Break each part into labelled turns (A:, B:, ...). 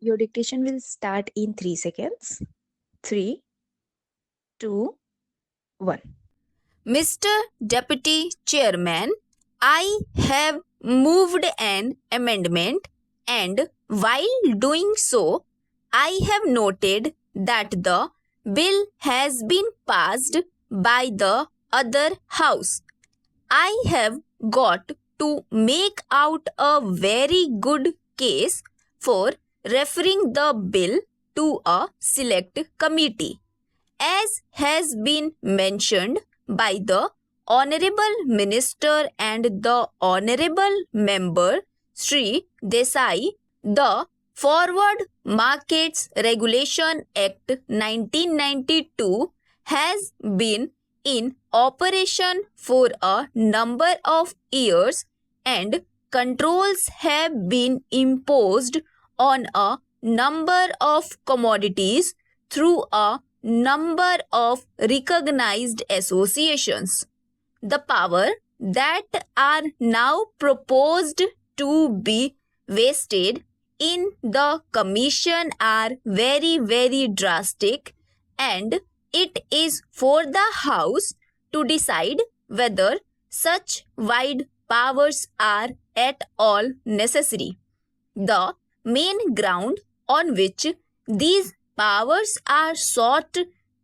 A: Your dictation will start in 3 seconds. 3, 2, 1.
B: Mr. Deputy Chairman, I have moved an amendment, and while doing so, I have noted that the bill has been passed by the other house. I have got to make out a very good case for referring the bill to a select committee. As has been mentioned by the Honorable Minister and the Honorable Member Sri Desai, the Forward Markets Regulation Act 1992 has been in operation for a number of years, and controls have been imposed on a number of commodities through a number of recognized associations. The power that are now proposed to be vested in the commission are very drastic, and it is for the House to decide whether such wide powers are at all necessary. The main ground on which these powers are sought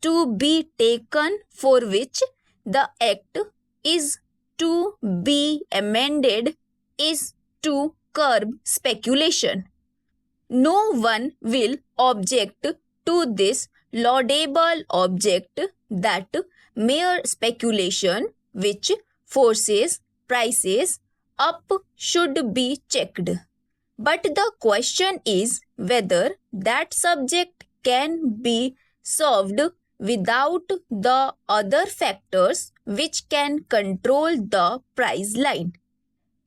B: to be taken, for which the Act is to be amended, is to curb speculation. No one will object to this laudable object that mere speculation which forces prices up should be checked. But the question is whether that subject can be solved without the other factors which can control the price line.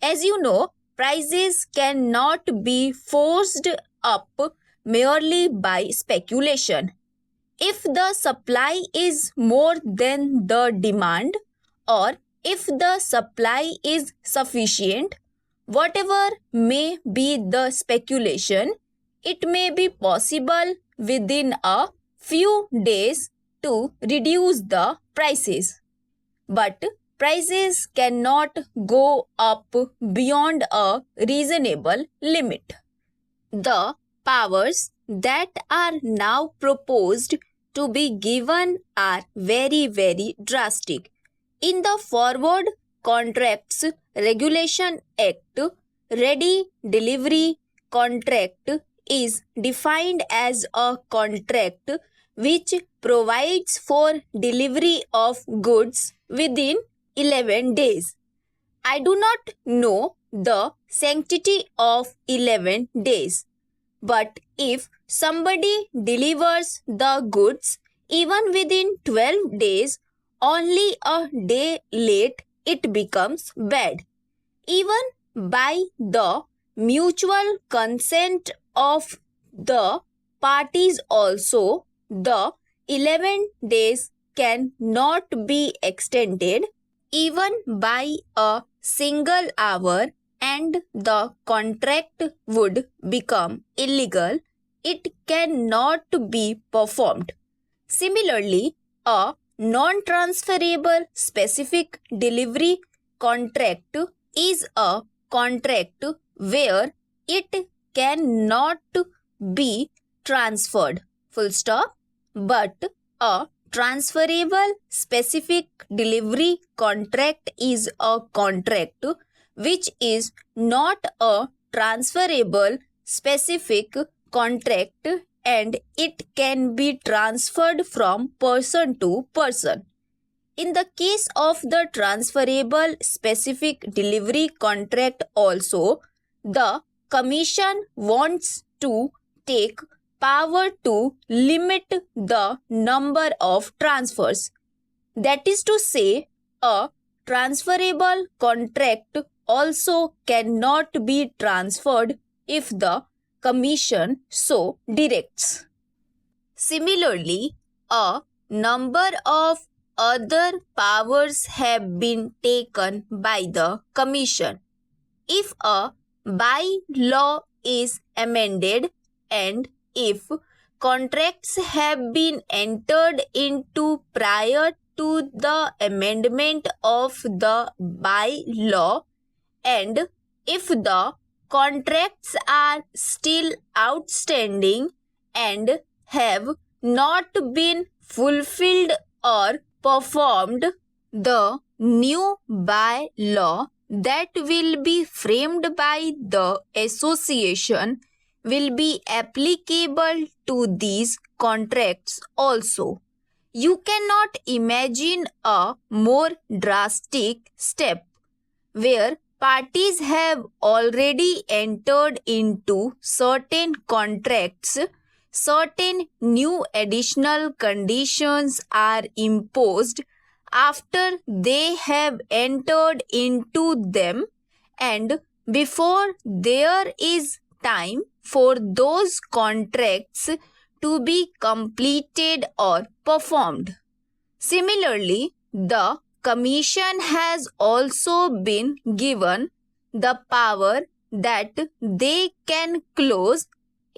B: As you know, prices cannot be forced up merely by speculation. If the supply is more than the demand, or if the supply is sufficient, whatever may be the speculation, it may be possible within a few days to reduce the prices. But prices cannot go up beyond a reasonable limit. The powers that are now proposed to be given are very drastic. In the Forward Contracts Regulation Act, ready delivery contract is defined as a contract which provides for delivery of goods within 11 days. I do not know the sanctity of 11 days, but if somebody delivers the goods even within 12 days, only a day late, it becomes bad. Even by the mutual consent of the parties also, the 11 days can not be extended even by a single hour, and the contract would become illegal. It cannot be performed. Similarly, a non-transferable specific delivery contract is a contract where it cannot be transferred, full stop. But a transferable specific delivery contract is a contract which is not a transferable specific contract, and it can be transferred from person to person. In the case of the transferable specific delivery contract also, the Commission wants to take power to limit the number of transfers. That is to say, a transferable contract also cannot be transferred if the Commission so directs. Similarly, a number of other powers have been taken by the Commission. If a by-law is amended and if contracts have been entered into prior to the amendment of the by-law, and if the contracts are still outstanding and have not been fulfilled or performed, the new by-law that will be framed by the association will be applicable to these contracts also. You cannot imagine a more drastic step where parties have already entered into certain contracts. Certain new additional conditions are imposed after they have entered into them and before there is time for those contracts to be completed or performed. Similarly, the Commission has also been given the power that they can close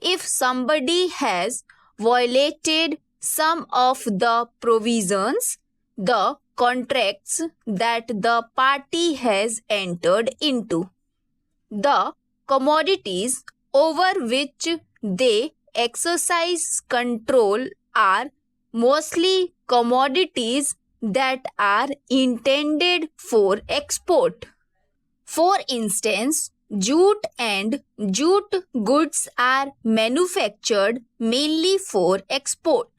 B: if somebody has violated some of the provisions, the contracts that the party has entered into. The commodities over which they exercise control are mostly commodities that are intended for export. For instance, jute and jute goods are manufactured mainly for export.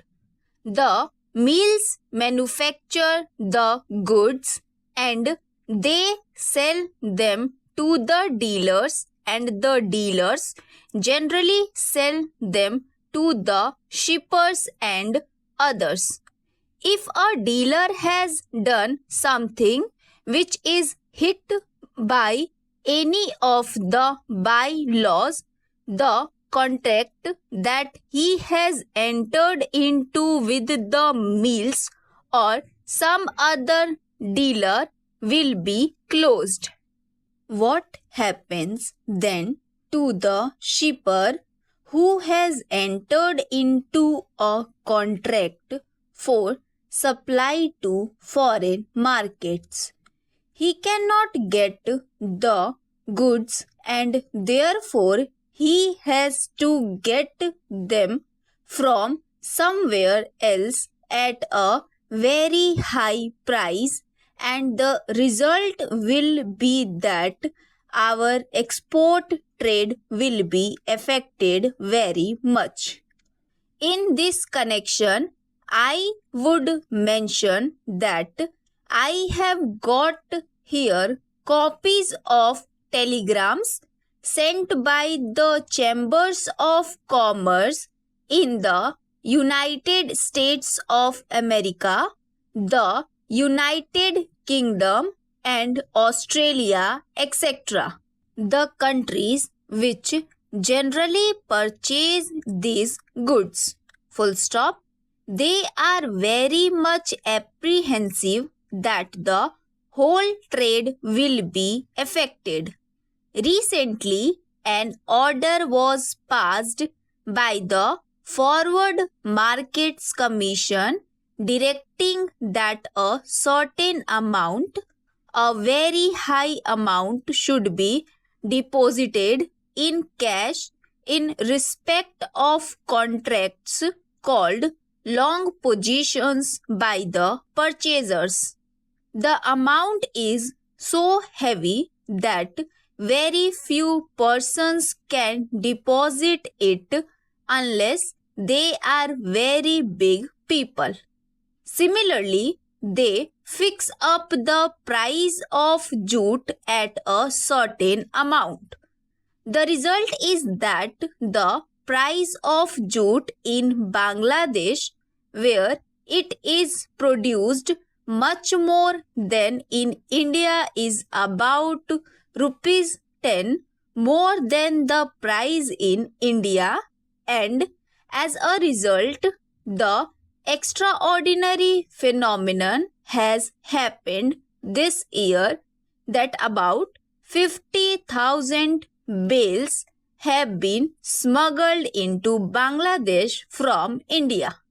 B: The mills manufacture the goods and they sell them to the dealers, and the dealers generally sell them to the shippers and others. If a dealer has done something which is hit by any of the by-laws, the contract that he has entered into with the mills or some other dealer will be closed. What happens then to the shipper who has entered into a contract for supply to foreign markets? He cannot get the goods and therefore he has to get them from somewhere else at a very high price, and the result will be that our export trade will be affected very much. In this connection, I would mention that I have got here copies of telegrams sent by the Chambers of Commerce in the United States of America, the United Kingdom, and Australia, etc. The countries which generally purchase these goods. Full stop. They are very much apprehensive that the whole trade will be affected. Recently, an order was passed by the Forward Markets Commission directing that a certain amount, a very high amount, should be deposited in cash in respect of contracts called long positions by the purchasers. The amount is so heavy that very few persons can deposit it unless they are very big people. Similarly, they fix up the price of jute at a certain amount. The result is that the price of jute in Bangladesh, where it is produced much more than in India, is about rupees 10 more than the price in India, and as a result, the extraordinary phenomenon has happened this year that about 50,000 bales have been smuggled into Bangladesh from India?